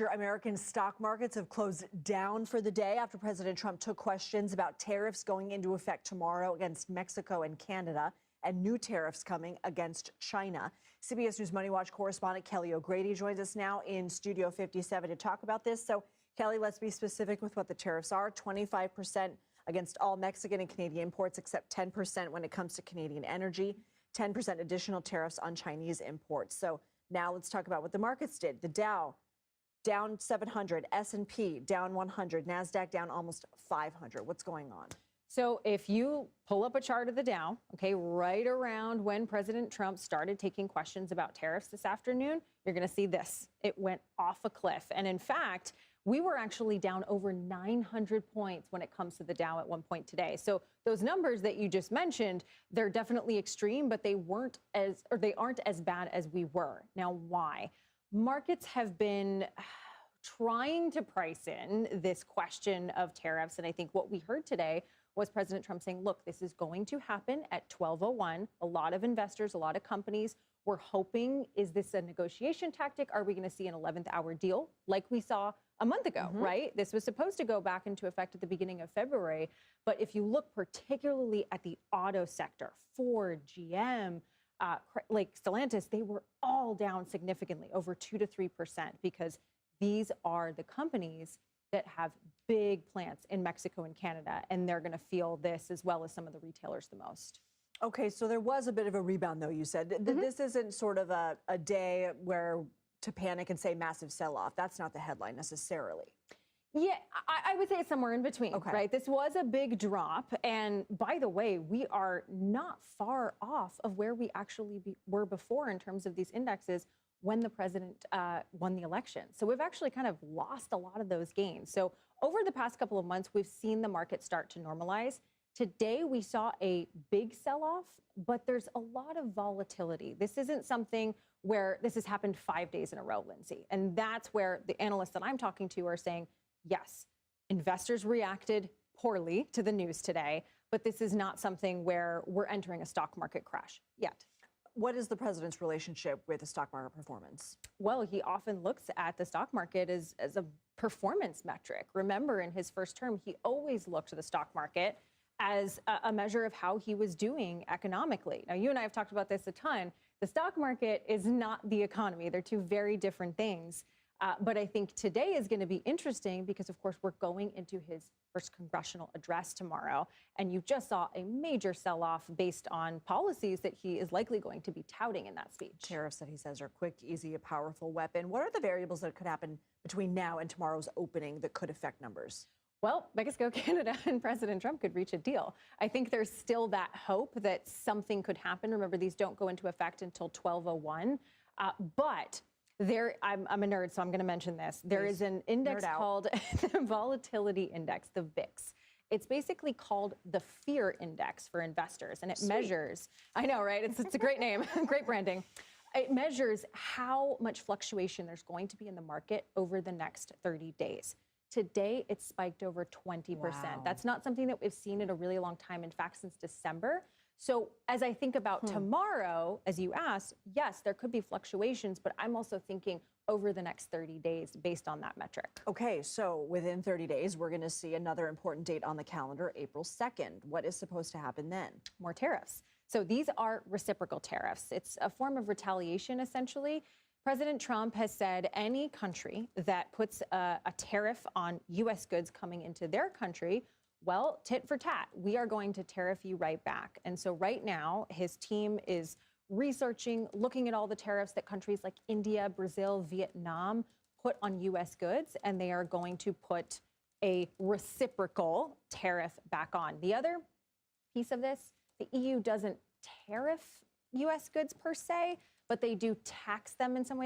American stock markets have closed down for the day after President Trump took questions about tariffs going into effect tomorrow against Mexico and Canada and new tariffs coming against China. CBS News Money Watch correspondent Kelly O'Grady joins us now in Studio 57 to talk about this. So, Kelly, let's be specific with what the tariffs are. 25% against all Mexican and Canadian imports, except 10% when it comes to Canadian energy, 10% additional tariffs on Chinese imports. So now let's talk about what the markets did. The Dow down 700, S&P down 100, NASDAQ down almost 500. What's going on? So if you pull up a chart of the Dow, okay, right around when President Trump started taking questions about tariffs this afternoon, you're going to see this. It went off a cliff. And in fact, we were actually down over 900 points when it comes to the Dow at one point today. So those numbers that you just mentioned, they're definitely extreme, but they aren't as bad as we were. Now, why? Markets have been trying to price in this question of tariffs. And I think what we heard today was President Trump saying, look, this is going to happen at 12:01. A lot of investors, a lot of companies were hoping, is this a negotiation tactic? Are we going to see an 11th hour deal like we saw a month ago, right? This was supposed to go back into effect at the beginning of February. But if you look particularly at the auto sector, Ford, GM, like Stellantis, they were all down significantly, over 2 to 3%, because these are the companies that have big plants in Mexico and Canada, and they're going to feel this as well as some of the retailers the most. Okay, so there was a bit of a rebound, though, you said. This isn't sort of a day where to panic and say massive sell-off. That's not the headline necessarily. Yeah, I would say it's somewhere in between, right? This was a big drop. And by the way, we are not far off of where we actually were before in terms of these indexes when the president won the election. So we've actually kind of lost a lot of those gains. So over the past couple of months, we've seen the market start to normalize. Today, we saw a big sell-off, but there's a lot of volatility. This isn't something where this has happened 5 days in a row, Lindsay. And that's where the analysts that I'm talking to are saying, yes, investors reacted poorly to the news today, but this is not something where we're entering a stock market crash yet. What is the president's relationship with the stock market performance? Well, he often looks at the stock market as a performance metric. Remember, in his first term, he always looked to the stock market as a measure of how he was doing economically. Now, you and I have talked about this a ton. The stock market is not the economy. They're two very different things. But I think today is going to be interesting because, of course, we're going into his first congressional address tomorrow. And you just saw a major sell-off based on policies that he is likely going to be touting in that speech. Tariffs that he says are quick, easy, a powerful weapon. What are the variables that could happen between now and tomorrow's opening that could affect numbers? Well, Mexico, Canada, and President Trump could reach a deal. I think there's still that hope that something could happen. Remember, these don't go into effect until 12:01. But I'm a nerd, so I'm going to mention this. There is an index called the Volatility Index, the VIX. It's basically called the Fear Index for investors, and it measures. I know, right? It's a great name, great branding. It measures how much fluctuation there's going to be in the market over the next 30 days. Today, it's spiked over 20%. Wow. That's not something that we've seen in a really long time, in fact, since December. So as I think about tomorrow, as you asked, yes, there could be fluctuations, but I'm also thinking over the next 30 days based on that metric. Okay, so within 30 days, we're going to see another important date on the calendar, April 2nd. What is supposed to happen then? More tariffs. So these are reciprocal tariffs. It's a form of retaliation, essentially. President Trump has said any country that puts a tariff on U.S. goods coming into their country, well, tit for tat, we are going to tariff you right back. And so right now, his team is researching, looking at all the tariffs that countries like India, Brazil, Vietnam put on U.S. goods, and they are going to put a reciprocal tariff back on. The other piece of this, the EU doesn't tariff U.S. goods per se, but they do tax them in some way.